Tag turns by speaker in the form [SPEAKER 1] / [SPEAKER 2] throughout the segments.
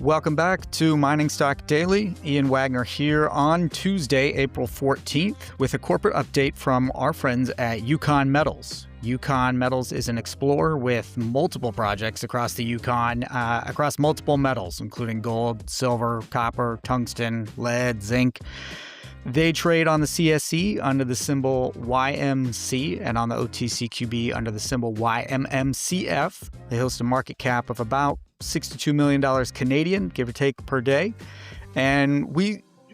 [SPEAKER 1] Welcome back to Mining Stock Daily. Ian Wagner here on Tuesday, April 14th, with a corporate update from our friends at Yukon Metals. Yukon Metals is an explorer with multiple projects across the Yukon, across multiple metals, including gold, silver, copper, tungsten, lead, zinc. They trade on the CSE under the symbol YMC and on the OTCQB under the symbol YMMCF. They host a market cap of about $62 million Canadian, give or take, per day. And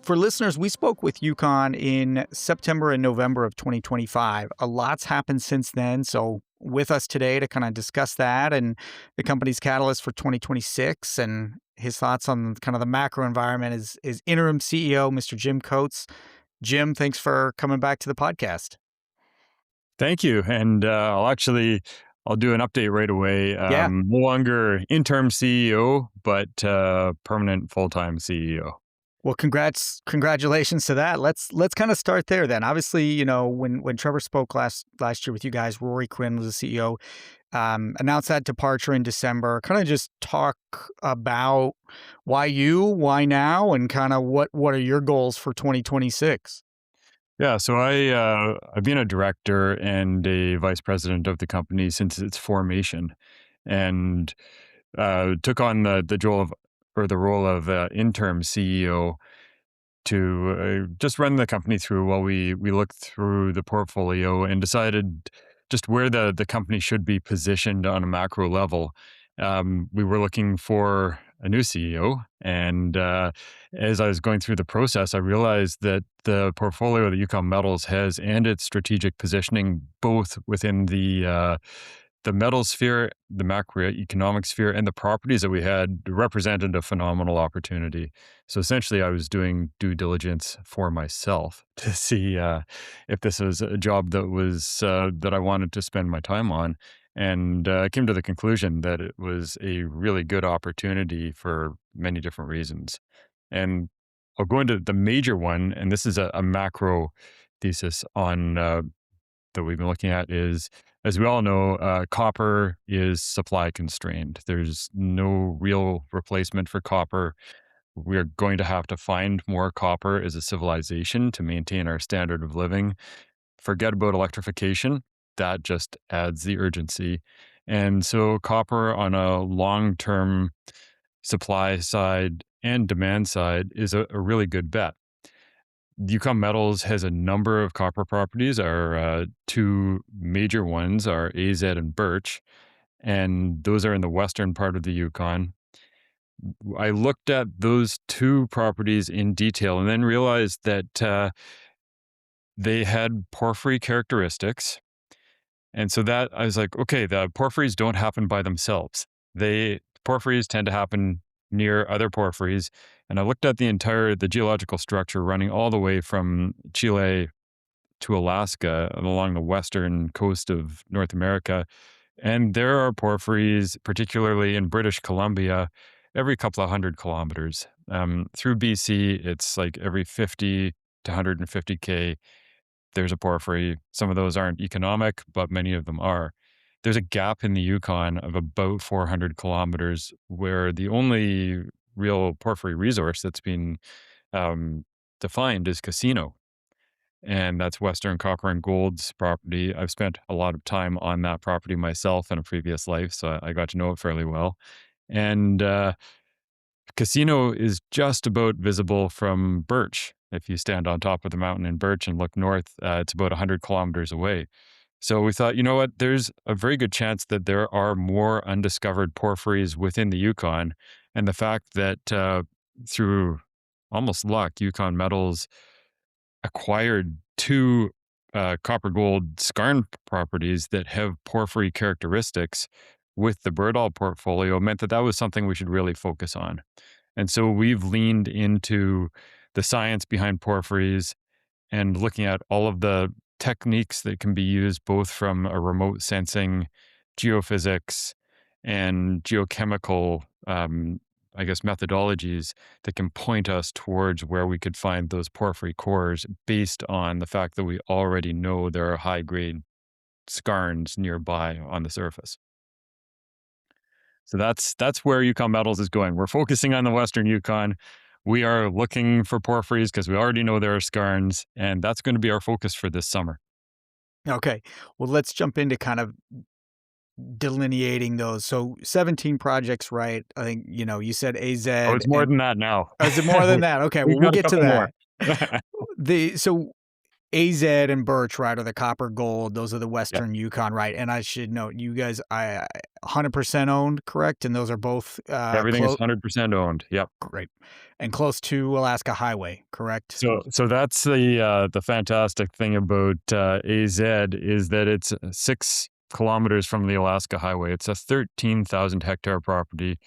[SPEAKER 1] for listeners, we spoke with Yukon in September and November of 2025. A lot's happened since then. So with us today to kind of discuss that and the company's catalyst for 2026 and his thoughts on kind of the macro environment is interim CEO, Mr. Jim Coates. Jim, thanks for coming back to the podcast.
[SPEAKER 2] Thank you. And I'll do an update right away. No longer interim CEO, but permanent full-time CEO.
[SPEAKER 1] Well, congratulations to that. Let's kind of start there then. Obviously, you know, when Trevor spoke last year with you guys, Rory Quinn was the CEO, announced that departure in December. Kind of just talk about why now, and kind of what are your goals for 2026?
[SPEAKER 2] Yeah, so I've been a director and a vice president of the company since its formation, and took on the role of interim CEO to just run the company through while we looked through the portfolio and decided just where the company should be positioned on a macro level. We were looking for a new CEO, and as I was going through the process, I realized that the portfolio that Yukon Metals has and its strategic positioning, both within the metal sphere, the macroeconomic sphere, and the properties that we had, represented a phenomenal opportunity. So essentially, I was doing due diligence for myself to see if this was a job that I wanted to spend my time on, and came to the conclusion that it was a really good opportunity for many different reasons. And I'll go into the major one, and this is a macro thesis on that we've been looking at is, as we all know, copper is supply constrained. There's no real replacement for copper. We're going to have to find more copper as a civilization to maintain our standard of living. Forget about electrification. That just adds the urgency. And so copper on a long-term supply side and demand side is a really good bet. Yukon Metals has a number of copper properties. Our two major ones are AZ and Birch, and those are in the western part of the Yukon. I looked at those two properties in detail and then realized that they had porphyry characteristics. And so that I was like, okay, the porphyries don't happen by themselves. Porphyries tend to happen near other porphyries. And I looked at the geological structure running all the way from Chile to Alaska along the western coast of North America. And there are porphyries, particularly in British Columbia, every couple of 100 kilometers. Through BC, it's like every 50 to 150K. There's a porphyry. Some of those aren't economic, but many of them are. There's a gap in the Yukon of about 400 kilometers where the only real porphyry resource that's been defined is Casino. And that's Western Copper and Gold's property. I've spent a lot of time on that property myself in a previous life, so I got to know it fairly well. And Casino is just about visible from Birch. If you stand on top of the mountain in Birch and look north, it's about 100 kilometers away. So we thought, you know what, there's a very good chance that there are more undiscovered porphyries within the Yukon. And the fact that through almost luck, Yukon Metals acquired two copper gold skarn properties that have porphyry characteristics with the Birdall portfolio meant that was something we should really focus on. And so we've leaned into the science behind porphyries and looking at all of the techniques that can be used both from a remote sensing, geophysics, and geochemical, methodologies that can point us towards where we could find those porphyry cores based on the fact that we already know there are high-grade skarns nearby on the surface. So that's where Yukon Metals is going. We're focusing on the Western Yukon. We are looking for porphyries because we already know there are skarns, and that's going to be our focus for this summer.
[SPEAKER 1] Okay. Well, let's jump into kind of delineating those. So 17 projects, right? I think, you said AZ
[SPEAKER 2] Oh, it's more
[SPEAKER 1] and
[SPEAKER 2] than that now.
[SPEAKER 1] is it more than that? Okay, well,
[SPEAKER 2] We've
[SPEAKER 1] we'll
[SPEAKER 2] got a
[SPEAKER 1] get to
[SPEAKER 2] couple more.
[SPEAKER 1] that. So AZ and Birch, right, are the copper gold. Those are the
[SPEAKER 2] Yeah,
[SPEAKER 1] Western Yukon, right? And I should note, you guys, 100% owned, correct? And those are both
[SPEAKER 2] everything is
[SPEAKER 1] close,
[SPEAKER 2] 100% owned. Yep.
[SPEAKER 1] great, and close to Alaska Highway, correct?
[SPEAKER 2] So that's the fantastic thing about AZ is that it's 6 kilometers from the Alaska Highway. It's a 13,000 hectare property,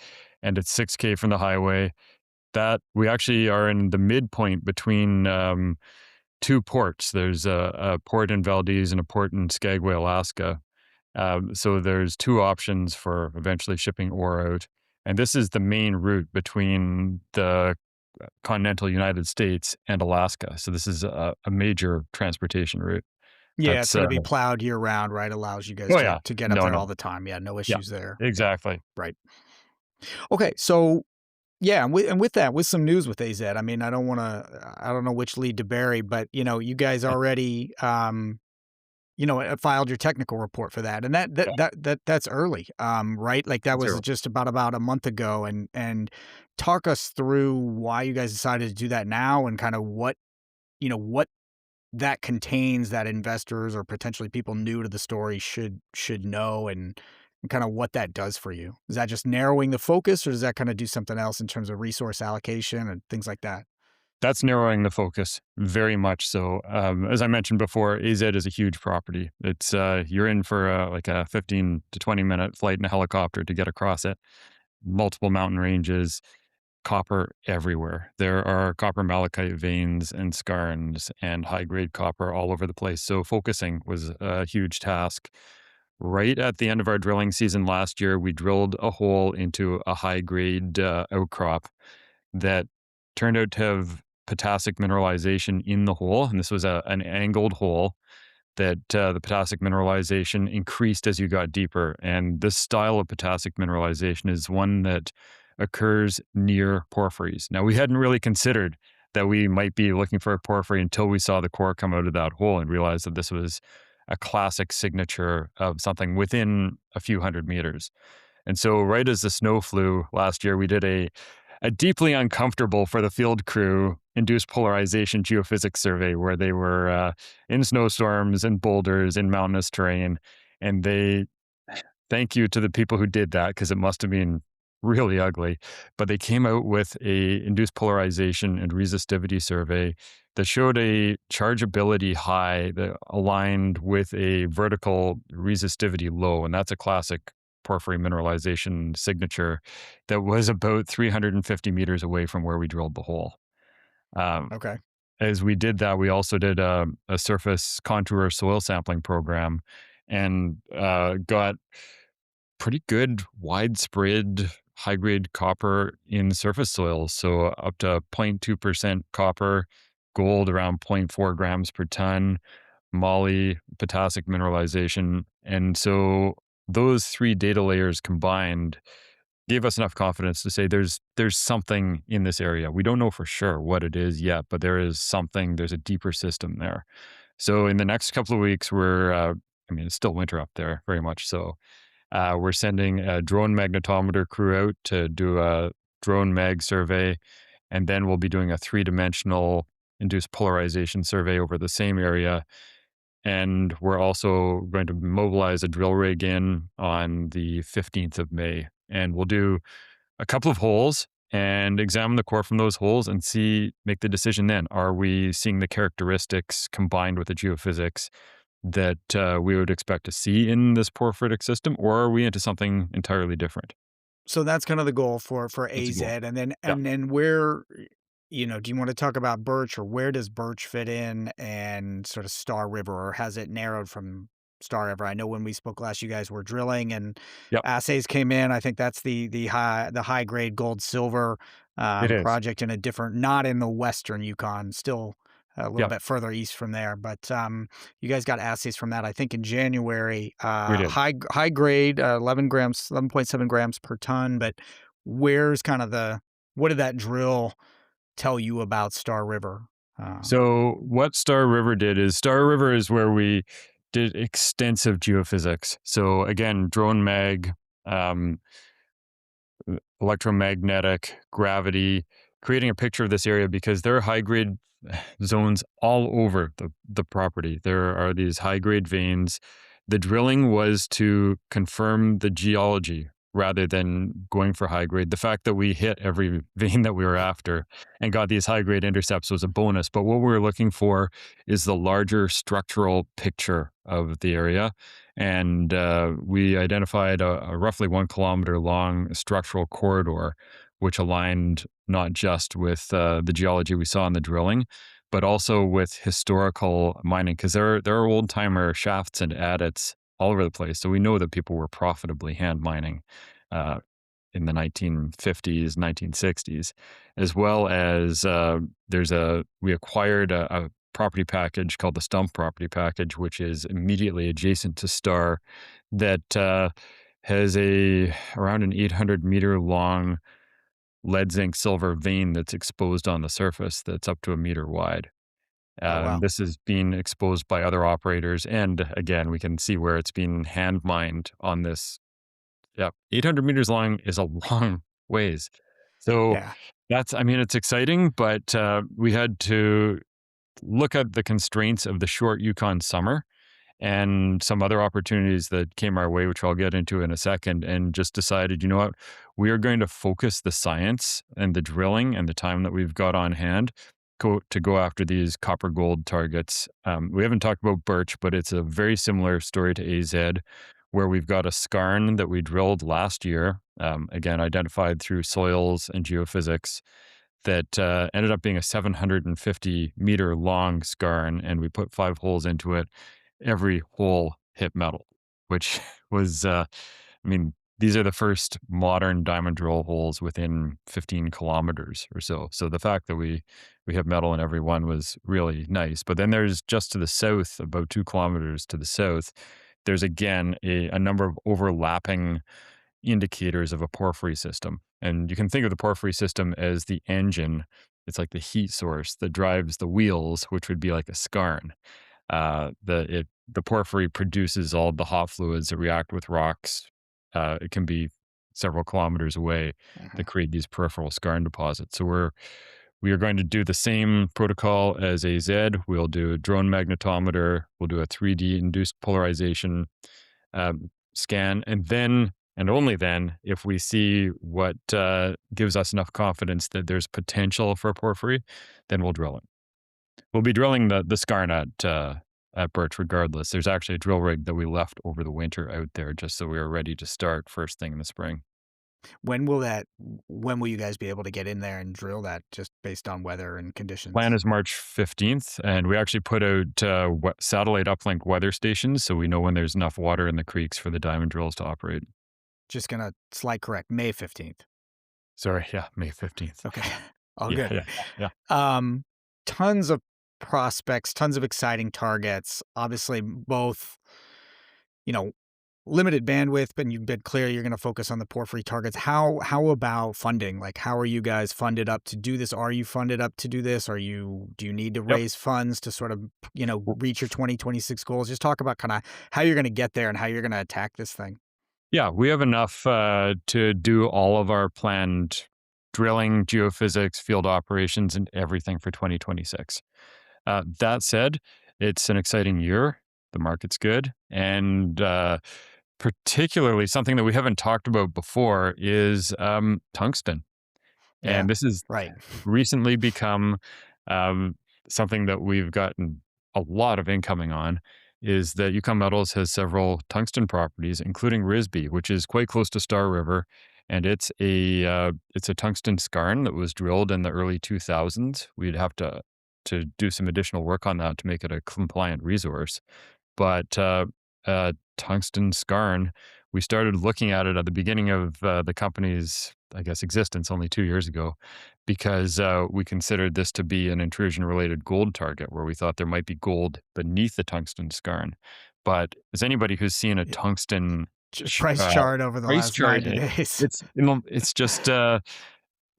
[SPEAKER 2] and it's 6K from the highway. That we actually are in the midpoint between two ports. There's a port in Valdez and a port in Skagway, Alaska. So there's two options for eventually shipping ore out. And this is the main route between the continental United States and Alaska. So this is a major transportation route.
[SPEAKER 1] Yeah, it's
[SPEAKER 2] That's
[SPEAKER 1] going to be plowed year round, right? Allows you guys
[SPEAKER 2] oh
[SPEAKER 1] to
[SPEAKER 2] yeah,
[SPEAKER 1] to get up
[SPEAKER 2] no,
[SPEAKER 1] there
[SPEAKER 2] no,
[SPEAKER 1] all the time. Yeah, no
[SPEAKER 2] yeah,
[SPEAKER 1] issues there. Yeah,
[SPEAKER 2] exactly.
[SPEAKER 1] right. Okay, so yeah, and with that, with some news with AZ. I mean, I don't know which lead to bury, but you guys already filed your technical report for that, and
[SPEAKER 2] Yeah,
[SPEAKER 1] that's early, right? Like that was
[SPEAKER 2] zero.
[SPEAKER 1] just about a month ago, and talk us through why you guys decided to do that now, and kind of what that contains that investors or potentially people new to the story should know, and kind of what that does for you. Is that just narrowing the focus, or does that kind of do something else in terms of resource allocation and things like that?
[SPEAKER 2] That's narrowing the focus very much so. As I mentioned before, AZ is a huge property. It's you're in for like a 15 to 20 minute flight in a helicopter to get across it. Multiple mountain ranges, copper everywhere. There are copper malachite veins and skarns and high grade copper all over the place. So focusing was a huge task. Right at the end of our drilling season last year, we drilled a hole into a high grade outcrop that turned out to have potassic mineralization in the hole. And this was an angled hole that the potassic mineralization increased as you got deeper. And this style of potassic mineralization is one that occurs near porphyries. Now, we hadn't really considered that we might be looking for a porphyry until we saw the core come out of that hole and realized that this was a classic signature of something within a few hundred meters. And so, right as the snow flew last year, we did a deeply uncomfortable for the field crew induced polarization geophysics survey where they were in snowstorms and boulders in mountainous terrain. And they thank you to the people who did that because it must have been really ugly. But they came out with a induced polarization and resistivity survey that showed a chargeability high that aligned with a vertical resistivity low. And that's a classic porphyry mineralization signature that was about 350 meters away from where we drilled the hole. Um,
[SPEAKER 1] Okay.
[SPEAKER 2] as we did that, we also did a surface contour soil sampling program and got pretty good widespread high grade copper in surface soils. So up to 0.2% copper, gold around zero point 0.4 grams per ton, moly, potassic mineralization. And so those three data layers combined gave us enough confidence to say there's something in this area. We don't know for sure what it is yet, but there is something, there's a deeper system there. So in the next couple of weeks, I mean, it's still winter up there, very much so. We're sending a drone magnetometer crew out to do a drone mag survey, and then we'll be doing a three-dimensional induced polarization survey over the same area. And we're also going to mobilize a drill rig in on the 15th of May. And we'll do a couple of holes and examine the core from those holes and make the decision then. Are we seeing the characteristics combined with the geophysics that we would expect to see in this porphyritic system, or are we into something entirely different?
[SPEAKER 1] So that's kind of the goal for
[SPEAKER 2] That's a
[SPEAKER 1] AZ,
[SPEAKER 2] goal.
[SPEAKER 1] and then
[SPEAKER 2] Yeah,
[SPEAKER 1] where, do you want to talk about Birch, or where does Birch fit in, and sort of Star River, or has it narrowed from Star River? I know when we spoke last, you guys were drilling and
[SPEAKER 2] yep,
[SPEAKER 1] assays came in. I think that's the high grade gold silver
[SPEAKER 2] it is.
[SPEAKER 1] project in a different, not in the Western Yukon, still a little
[SPEAKER 2] Yeah,
[SPEAKER 1] bit further east from there. But you guys got assays from that, I think, in January.
[SPEAKER 2] we did.
[SPEAKER 1] High grade, 11 grams, 11.7 grams per ton. But where's kind of what did that drill tell you about Star River? Um,
[SPEAKER 2] So what Star River did is Star River is where we did extensive geophysics. So again, drone mag, um, electromagnetic, gravity, creating a picture of this area because there are high grade zones all over the property. There are these high grade veins. The drilling was to confirm the geology rather than going for high grade. The fact that we hit every vein that we were after and got these high grade intercepts was a bonus. But what we were looking for is the larger structural picture of the area. And we identified a roughly 1 kilometer long structural corridor, which aligned not just with the geology we saw in the drilling, but also with historical mining, because there are old timer shafts and adits all over the place. So we know that people were profitably hand mining uh, in the 1950s, 1960s, as well as we acquired a property package called the Stump property package, which is immediately adjacent to Star, that has around an 800-meter long lead zinc silver vein that's exposed on the surface that's up to a meter wide.
[SPEAKER 1] oh wow,
[SPEAKER 2] This is being exposed by other operators. And again, we can see where it's being hand mined on this. Yeah, 800 meters long is a long ways. So
[SPEAKER 1] yeah,
[SPEAKER 2] I mean, it's exciting, but we had to look at the constraints of the short Yukon summer and some other opportunities that came our way, which I'll get into in a second, and just decided, you know what, we are going to focus the science and the drilling and the time that we've got on hand to go after these copper gold targets. We haven't talked about Birch, but it's a very similar story to AZ, where we've got a skarn that we drilled last year, again, identified through soils and geophysics, that ended up being a 750-meter long skarn, and we put 5 holes into it. Every hole hit metal, which was, I mean, these are the first modern diamond drill holes within 15 kilometers or so. So the fact that we have metal in every one was really nice. But then there's just to the south, about 2 kilometers to the south, there's again a number of overlapping indicators of a porphyry system. And you can think of the porphyry system as the engine. It's like the heat source that drives the wheels, which would be like a skarn. The porphyry produces all the hot fluids that react with rocks. It can be several kilometers away
[SPEAKER 1] mhm.
[SPEAKER 2] that create these peripheral skarn deposits. So we are going to do the same protocol as AZ. We'll do a drone magnetometer. We'll do a 3D induced polarization scan, and then and only then, if we see what gives us enough confidence that there's potential for porphyry, then we'll drill it. We'll be drilling the skarn at Birch regardless. There's actually a drill rig that we left over the winter out there just so we were ready to start first thing in the spring.
[SPEAKER 1] When will that? When will you guys be able to get in there and drill that? Just based on weather and
[SPEAKER 2] Plan
[SPEAKER 1] conditions.
[SPEAKER 2] is March 15th, and we actually put out satellite uplink weather stations so we know when there's enough water in the creeks for the diamond drills to operate.
[SPEAKER 1] Just gonna slight correct, May 15th.
[SPEAKER 2] Sorry, yeah, May 15th.
[SPEAKER 1] Okay, all
[SPEAKER 2] Yeah,
[SPEAKER 1] good.
[SPEAKER 2] yeah, yeah.
[SPEAKER 1] Um, Tons of prospects, tons of exciting targets. Obviously, both, you know, limited bandwidth, but you've been clear you're going to focus on the porphyry targets. How about funding? Like, how are you guys funded up to do this? Are you funded up to do this? Do you need to
[SPEAKER 2] Yep.
[SPEAKER 1] raise funds to sort of, reach your 2026 goals? Just talk about kind of how you're going to get there and how you're going to attack this thing.
[SPEAKER 2] Yeah, we have enough to do all of our planned drilling, geophysics, field operations, and everything for 2026. That said, it's an exciting year. The market's good. And particularly something that we haven't talked about before is tungsten.
[SPEAKER 1] Yeah,
[SPEAKER 2] And this has
[SPEAKER 1] right.
[SPEAKER 2] recently become um, something that we've gotten a lot of incoming on, is that Yukon Metals has several tungsten properties, including Risby, which is quite close to Star River, and it's a tungsten skarn that was drilled in the early 2000s. We'd have to do some additional work on that to make it a compliant resource, but tungsten skarn we started looking at it at the beginning of the company's, I guess, existence only 2 years ago, because we considered this to be an intrusion-related gold target, where we thought there might be gold beneath the tungsten skarn. But as anybody who's seen a
[SPEAKER 1] Yeah.
[SPEAKER 2] tungsten
[SPEAKER 1] Price chart over the
[SPEAKER 2] price
[SPEAKER 1] last
[SPEAKER 2] chart,
[SPEAKER 1] 90 days.
[SPEAKER 2] it's just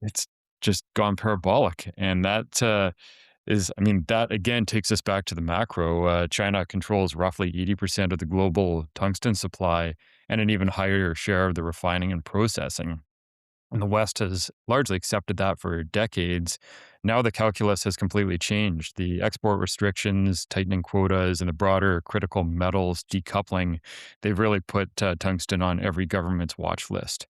[SPEAKER 2] it's just gone parabolic, and that I mean, that again takes us back to the macro. China controls roughly 80% of the global tungsten supply and an even higher share of the refining and processing. And the West has largely accepted that for decades. Now the calculus has completely changed. The export restrictions, tightening quotas, and the broader critical metals decoupling, they've really put tungsten on every government's watch list.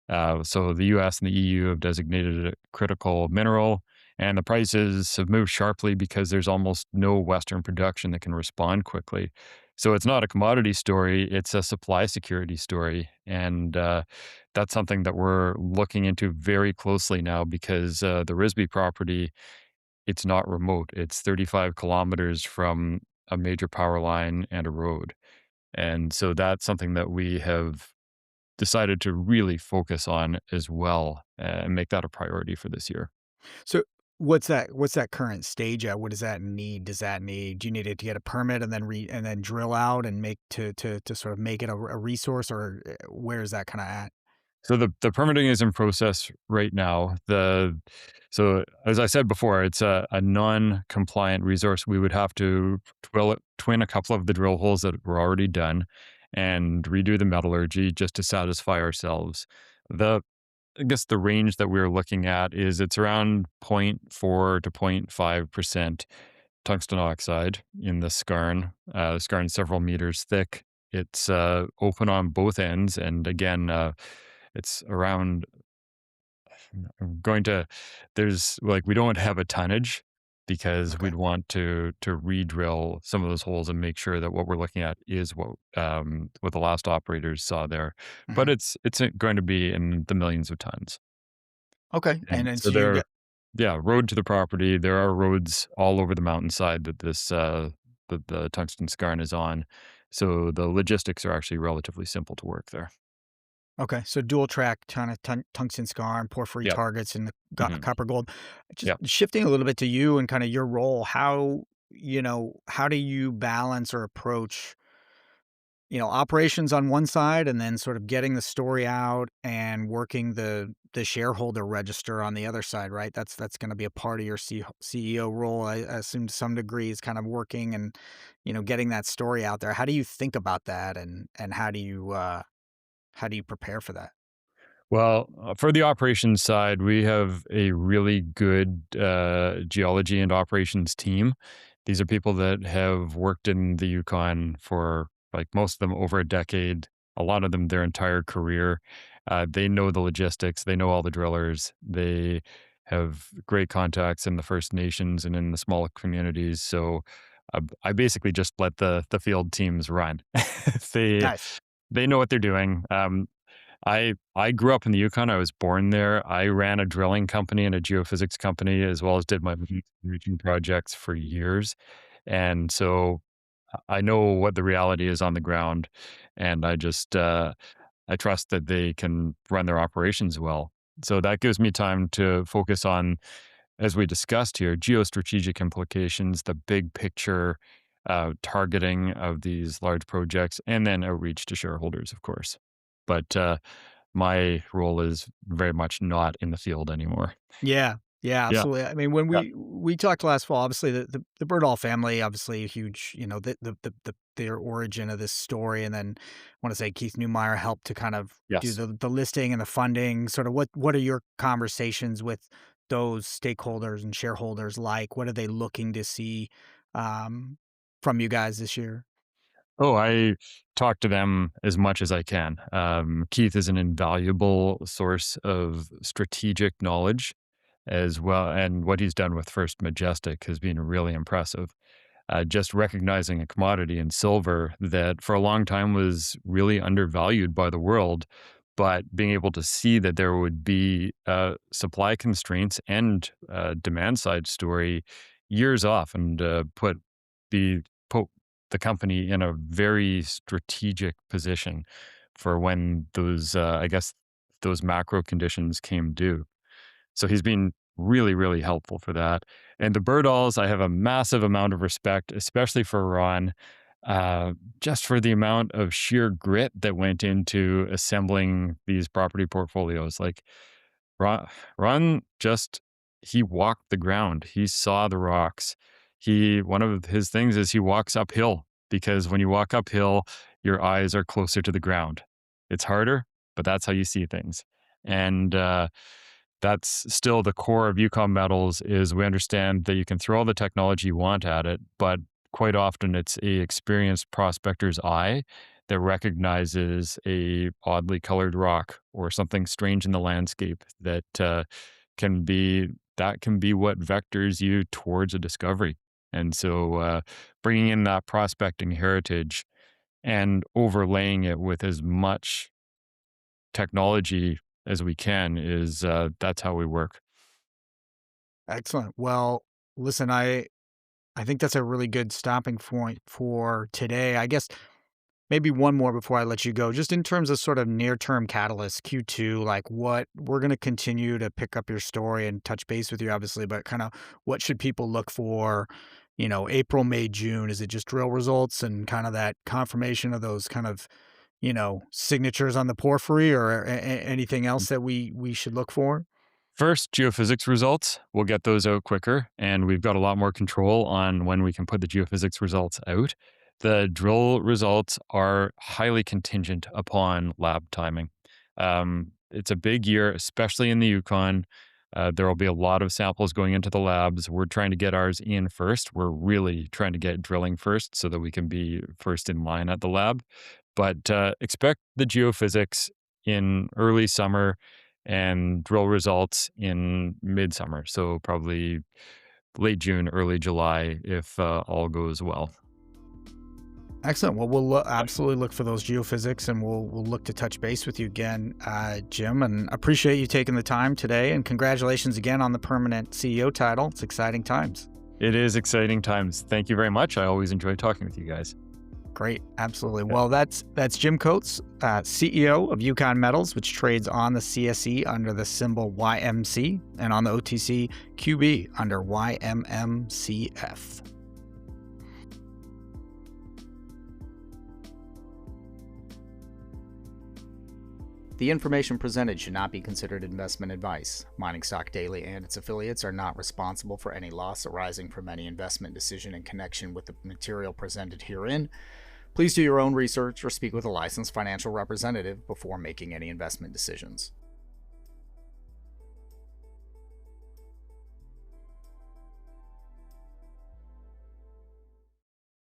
[SPEAKER 2] So the US and the EU have designated it a critical mineral, and the prices have moved sharply because there's almost no Western production that can respond quickly. So it's not a commodity story, it's a supply security story. And that's something that we're looking into very closely now because the Risby property, it's not remote. It's 35 kilometers from a major power line and a road. And so that's something that we have decided to really focus on as well, and make that a priority for this year.
[SPEAKER 1] So what's that current stage at? What does that need? Do you need it to get a permit and then and then drill out and make to sort of make it a resource, or where is that kind of at?
[SPEAKER 2] So the permitting is in process right now. So as I said before, it's a non-compliant resource. We would have to twin a couple of the drill holes that were already done and redo the metallurgy just to satisfy ourselves. The I guess the range that we're looking at is it's around zero point 0.4 to 0.5% tungsten oxide in the skarn. The skarn's several meters thick. It's open on both ends, and again, it's around. I'm going to. There's like we don't have a tonnage because
[SPEAKER 1] Okay.
[SPEAKER 2] we'd want to re-drill some of those holes and make sure that what we're looking at is what the last operators saw there. But
[SPEAKER 1] Mhm.
[SPEAKER 2] it's going to be in the millions of tons.
[SPEAKER 1] Okay, and
[SPEAKER 2] And
[SPEAKER 1] then
[SPEAKER 2] so
[SPEAKER 1] so you
[SPEAKER 2] there,
[SPEAKER 1] get
[SPEAKER 2] yeah, road to the property. There are roads all over the mountainside that the tungsten skarn is on. So the logistics are actually relatively simple to work there.
[SPEAKER 1] okay, so dual track kinda tungsten scar and porphyry
[SPEAKER 2] Yep.
[SPEAKER 1] targets and the
[SPEAKER 2] Mhm.
[SPEAKER 1] copper gold. Just
[SPEAKER 2] Yep.
[SPEAKER 1] shifting a little bit to you and kinda your role, how do you balance or approach, operations on one side and then sort of getting the story out and working the shareholder register on the other side, right? That's gonna be a part of your CEO role, I assume to some degree is kind of working and, getting that story out there. How do you think about that and how do you prepare for that?
[SPEAKER 2] Well, for the operations side, we have a really good geology and operations team. These are people that have worked in the Yukon for like most of them over a decade, a lot of them their entire career. They know the logistics, they know all the drillers, they have great contacts in the First Nations and in the smaller communities. So I basically just let the field teams run. they
[SPEAKER 1] Nice.
[SPEAKER 2] they know what they're doing. I grew up in the Yukon. I was born there. I ran a drilling company and a geophysics company, as well as did my research projects for years. And so I know what the reality is on the ground, and I trust that they can run their operations well. So that gives me time to focus on, as we discussed here, geostrategic implications, the big picture targeting of these large projects, and then outreach to shareholders, of course. But my role is very much not in the field anymore.
[SPEAKER 1] Yeah. Yeah,
[SPEAKER 2] Yeah,
[SPEAKER 1] absolutely. I mean, when
[SPEAKER 2] yeah,
[SPEAKER 1] we talked last fall, obviously the Birdall family, obviously a huge, their origin of this story, and then I want to say Keith Newmeyer helped to kind of do
[SPEAKER 2] yes.
[SPEAKER 1] the listing and the funding. Sort of what are your conversations with those stakeholders and shareholders like? What are they looking to see um, from you guys this year?
[SPEAKER 2] Oh, I talk to them as much as I can. Keith is an invaluable source of strategic knowledge as well, and what he's done with First Majestic has been really impressive. Just recognizing a commodity in silver that for a long time was really undervalued by the world, but being able to see that there would be supply constraints and demand side story years off, and the put the company in a very strategic position for when those, I guess, those macro conditions came due. So he's been really, really helpful for that. And the Birdalls, I have a massive amount of respect, especially for Ron, uh, just for the amount of sheer grit that went into assembling these property portfolios. Like Ron, Ron just, he walked the ground. He saw the rocks. One of his things is he walks uphill, because when you walk uphill, your eyes are closer to the ground. It's harder, but that's how you see things. And that's still the core of Yukon Metals. Is we understand that you can throw all the technology you want at it, but quite often it's a experienced prospector's eye that recognizes a oddly colored rock or something strange in the landscape can be that can be what vectors you towards a discovery. And so, bringing in that prospecting heritage and overlaying it with as much technology as we can is that's how we work.
[SPEAKER 1] Excellent. Well, listen, I think that's a really good stopping point for today. I guess maybe one more before I let you go. Just in terms of sort of near-term catalysts, Q2, like what we're going to continue to pick up your story and touch base with you, obviously, but kind of what should people look for, April, May, June? Is it just drill results and kind of that confirmation of those kind of, signatures on the porphyry, or anything else that we should look for?
[SPEAKER 2] First, geophysics results. We'll get those out quicker, and we've got a lot more control on when we can put the geophysics results out. The drill results are highly contingent upon lab timing. It's a big year, especially in the Yukon. There will be a lot of samples going into the labs. We're trying to get ours in first. We're really trying to get drilling first so that we can be first in line at the lab. But expect the geophysics in early summer and drill results in midsummer. So probably late June, early July, if all goes well.
[SPEAKER 1] Excellent. Well, we'll absolutely look for those geophysics, and we'll look to touch base with you again, Jim. And appreciate you taking the time today. And congratulations again on the permanent CEO title. It's exciting times.
[SPEAKER 2] It is exciting times. Thank you very much. I always enjoy talking with you guys.
[SPEAKER 1] Great. Absolutely. Well, that's Jim Coates, CEO of Yukon Metals, which trades on the CSE under the symbol YMC and on the OTC QB under YMMCF. The information presented should not be considered investment advice. Mining Stock Daily and its affiliates are not responsible for any loss arising from any investment decision in connection with the material presented herein. Please do your own research or speak with a licensed financial representative before making any investment decisions.